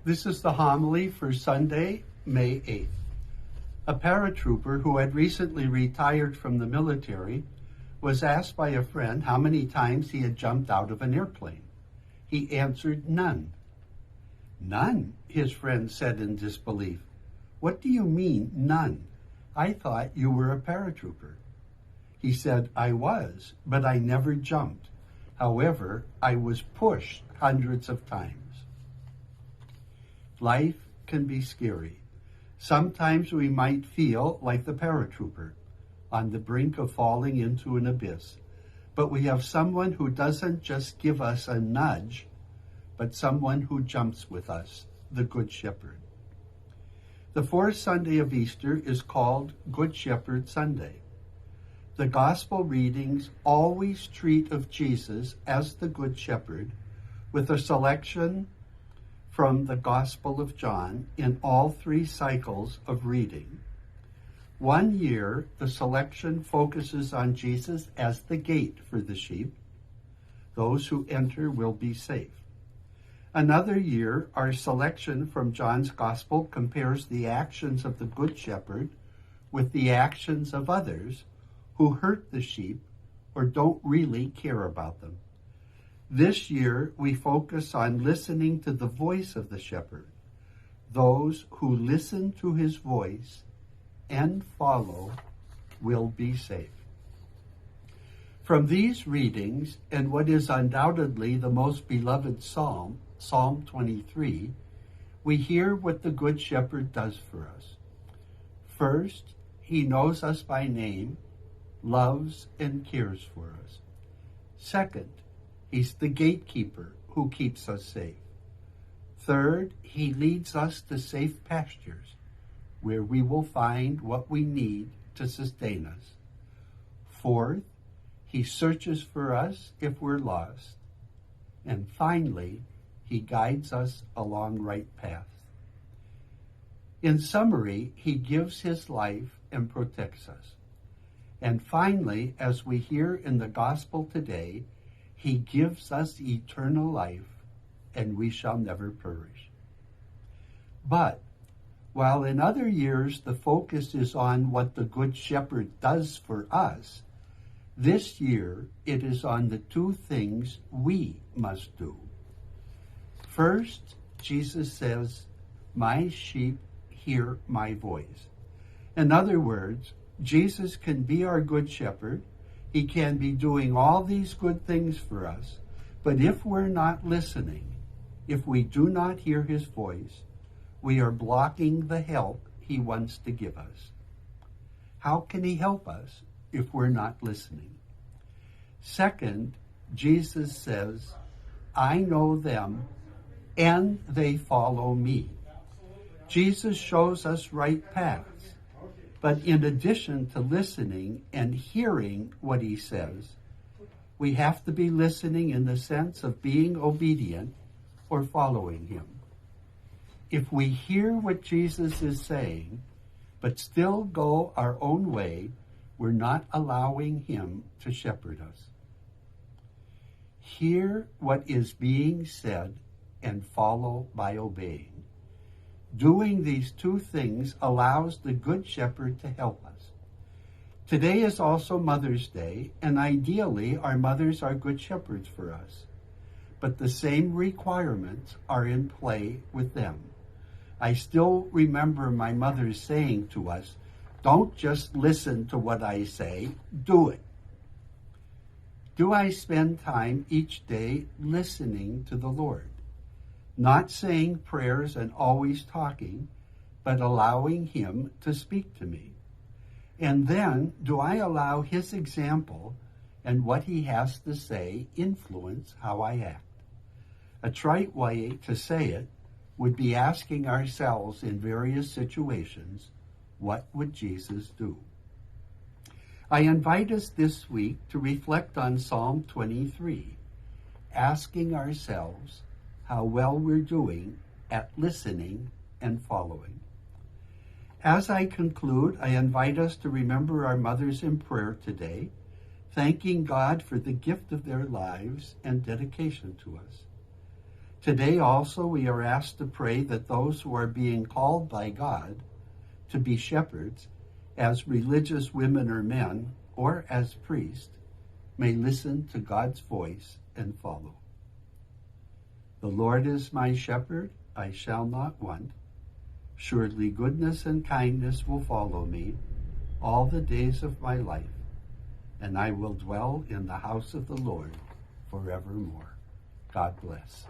This is the homily for Sunday, May 8th. A paratrooper who had recently retired from the military was asked by a friend how many times he had jumped out of an airplane. He answered, none. None, his friend said in disbelief. What do you mean, none? I thought you were a paratrooper. He said, I was, but I never jumped. However, I was pushed hundreds of times. Life can be scary. Sometimes we might feel like the paratrooper, on the brink of falling into an abyss. But we have someone who doesn't just give us a nudge, but someone who jumps with us, the Good Shepherd. The fourth Sunday of Easter is called Good Shepherd Sunday. The Gospel readings always treat of Jesus as the Good Shepherd, with a selection from the Gospel of John in all three cycles of reading. One year, the selection focuses on Jesus as the gate for the sheep. Those who enter will be safe. Another year, our selection from John's Gospel compares the actions of the Good Shepherd with the actions of others who hurt the sheep or don't really care about them. This year, we focus on listening to the voice of the shepherd. Those who listen to his voice and follow will be safe. From these readings, and what is undoubtedly the most beloved psalm, Psalm 23, we hear what the Good Shepherd does for us. First, he knows us by name, loves and cares for us. Second, he's the gatekeeper who keeps us safe. Third, he leads us to safe pastures where we will find what we need to sustain us. Fourth, he searches for us if we're lost. And finally, he guides us along right paths. In summary, he gives his life and protects us. And finally, as we hear in the gospel today, he gives us eternal life, and we shall never perish. But while in other years the focus is on what the Good Shepherd does for us, this year it is on the two things we must do. First, Jesus says, my sheep hear my voice. In other words, Jesus can be our Good Shepherd. He can be doing all these good things for us. But if we're not listening, if we do not hear his voice, we are blocking the help he wants to give us. How can he help us if we're not listening? Second, Jesus says, I know them and they follow me. Jesus shows us right paths. But in addition to listening and hearing what he says, we have to be listening in the sense of being obedient or following him. If we hear what Jesus is saying, but still go our own way, we're not allowing him to shepherd us. Hear what is being said and follow by obeying. Doing these two things allows the Good Shepherd to help us. Today is also Mother's Day, and ideally our mothers are good shepherds for us. But the same requirements are in play with them. I still remember my mother saying to us, don't just listen to what I say, do it. Do I spend time each day listening to the Lord? Not saying prayers and always talking, but allowing him to speak to me. And then, do I allow his example and what he has to say influence how I act? A trite way to say it would be asking ourselves in various situations, what would Jesus do? I invite us this week to reflect on Psalm 23, asking ourselves how well we're doing at listening and following. As I conclude, I invite us to remember our mothers in prayer today, thanking God for the gift of their lives and dedication to us. Today also we are asked to pray that those who are being called by God to be shepherds, as religious women or men, or as priests, may listen to God's voice and follow. The Lord is my shepherd, I shall not want. Surely goodness and kindness will follow me all the days of my life, and I will dwell in the house of the Lord forevermore. God bless.